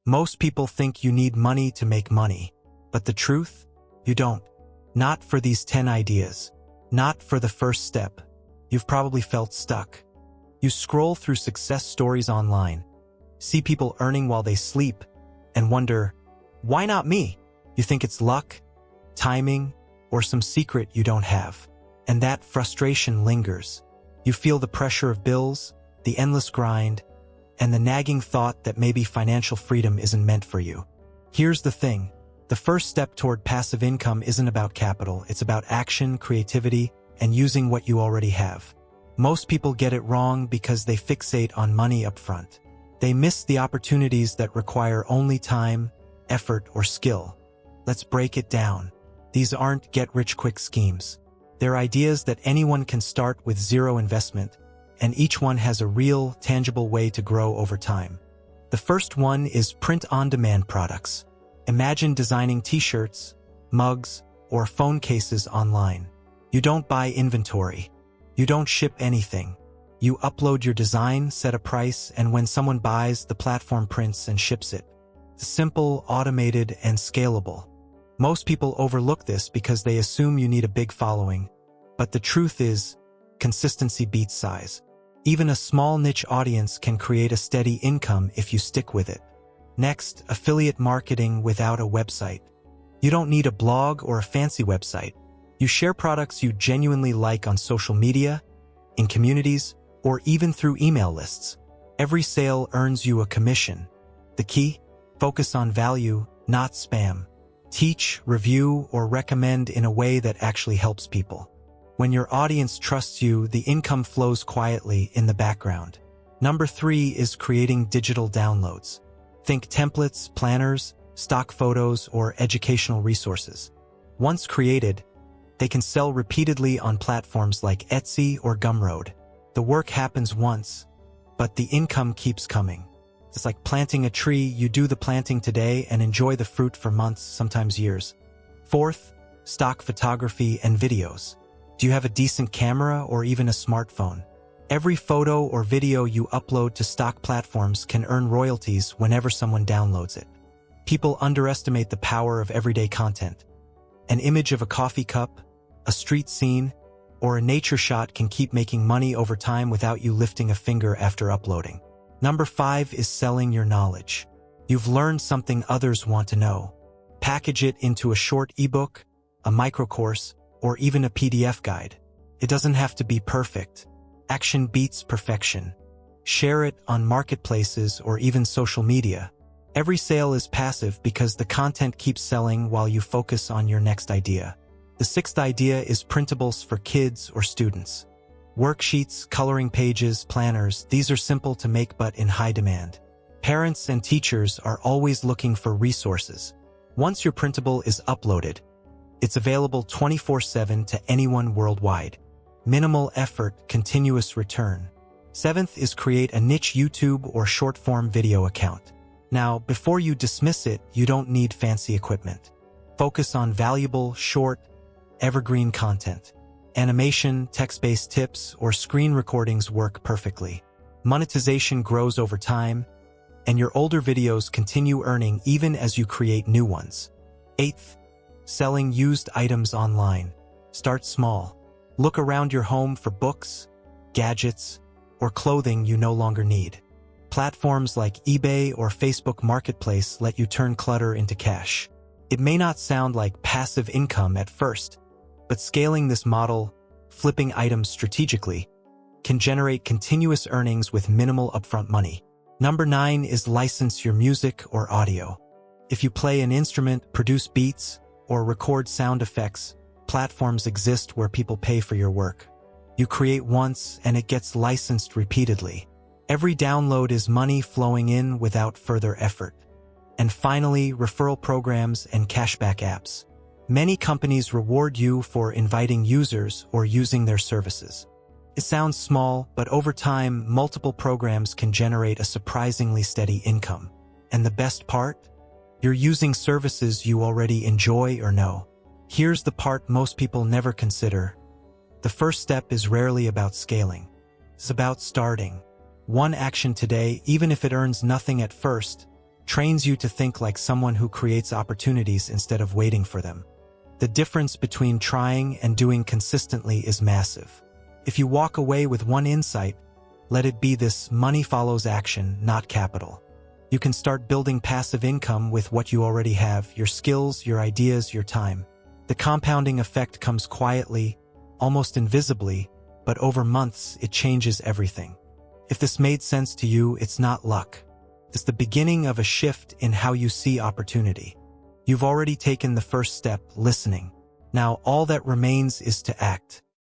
Most people think you need money to make money, but the truth? You don't. Not for these 10 ideas. Not for the first step. You've probably felt stuck. You scroll through success stories online, see people earning while they sleep, and wonder, why not me? You think it's luck, timing, or some secret you don't have. And that frustration lingers. You feel the pressure of bills, the endless grind, and the nagging thought that maybe financial freedom isn't meant for you. Here's the thing. The first step toward passive income isn't about capital. It's about action, creativity, and using what you already have. Most people get it wrong because they fixate on money up front. They miss the opportunities that require only time, effort, or skill. Let's break it down. These aren't get-rich-quick schemes. They're ideas that anyone can start with zero investment, and each one has a real, tangible way to grow over time. The first one is print-on-demand products. Imagine designing t-shirts, mugs, or phone cases online. You don't buy inventory. You don't ship anything. You upload your design, set a price, and when someone buys, the platform prints and ships it. It's simple, automated, and scalable. Most people overlook this because they assume you need a big following. But the truth is, consistency beats size. Even a small niche audience can create a steady income if you stick with it. Next, affiliate marketing without a website. You don't need a blog or a fancy website. You share products you genuinely like on social media, in communities, or even through email lists. Every sale earns you a commission. The key? Focus on value, not spam. Teach, review, or recommend in a way that actually helps people. When your audience trusts you, the income flows quietly in the background. Number 3 is creating digital downloads. Think templates, planners, stock photos, or educational resources. Once created, they can sell repeatedly on platforms like Etsy or Gumroad. The work happens once, but the income keeps coming. It's like planting a tree. You do the planting today and enjoy the fruit for months, sometimes years. Fourth, stock photography and videos. Do you have a decent camera or even a smartphone? Every photo or video you upload to stock platforms can earn royalties whenever someone downloads it. People underestimate the power of everyday content. An image of a coffee cup, a street scene, or a nature shot can keep making money over time without you lifting a finger after uploading. Number 5 is selling your knowledge. You've learned something others want to know. Package it into a short ebook, a microcourse, or even a PDF guide. It doesn't have to be perfect. Action beats perfection. Share it on marketplaces or even social media. Every sale is passive because the content keeps selling while you focus on your next idea. The 6th idea is printables for kids or students. Worksheets, coloring pages, planners, these are simple to make but in high demand. Parents and teachers are always looking for resources. Once your printable is uploaded, it's available 24/7 to anyone worldwide. Minimal effort, continuous return. 7th is create a niche YouTube or short-form video account. Now, before you dismiss it, you don't need fancy equipment. Focus on valuable, short, evergreen content. Animation, text-based tips, or screen recordings work perfectly. Monetization grows over time, and your older videos continue earning even as you create new ones. 8th, selling used items online. Start small. Look around your home for books, gadgets, or clothing you no longer need. Platforms like eBay or Facebook Marketplace let you turn clutter into cash. It may not sound like passive income at first, but scaling this model, flipping items strategically, can generate continuous earnings with minimal upfront money. Number 9 is license your music or audio. If you play an instrument, produce beats, or record sound effects, platforms exist where people pay for your work. You create once and it gets licensed repeatedly. Every download is money flowing in without further effort. And finally, referral programs and cashback apps. Many companies reward you for inviting users or using their services. It sounds small, but over time, multiple programs can generate a surprisingly steady income. And the best part? You're using services you already enjoy or know. Here's the part most people never consider. The first step is rarely about scaling. It's about starting. One action today, even if it earns nothing at first, trains you to think like someone who creates opportunities instead of waiting for them. The difference between trying and doing consistently is massive. If you walk away with one insight, let it be this: money follows action, not capital. You can start building passive income with what you already have: your skills, your ideas, your time. The compounding effect comes quietly, almost invisibly, but over months it changes everything. If this made sense to you, it's not luck. It's the beginning of a shift in how you see opportunity. You've already taken the first step, listening. Now all that remains is to act.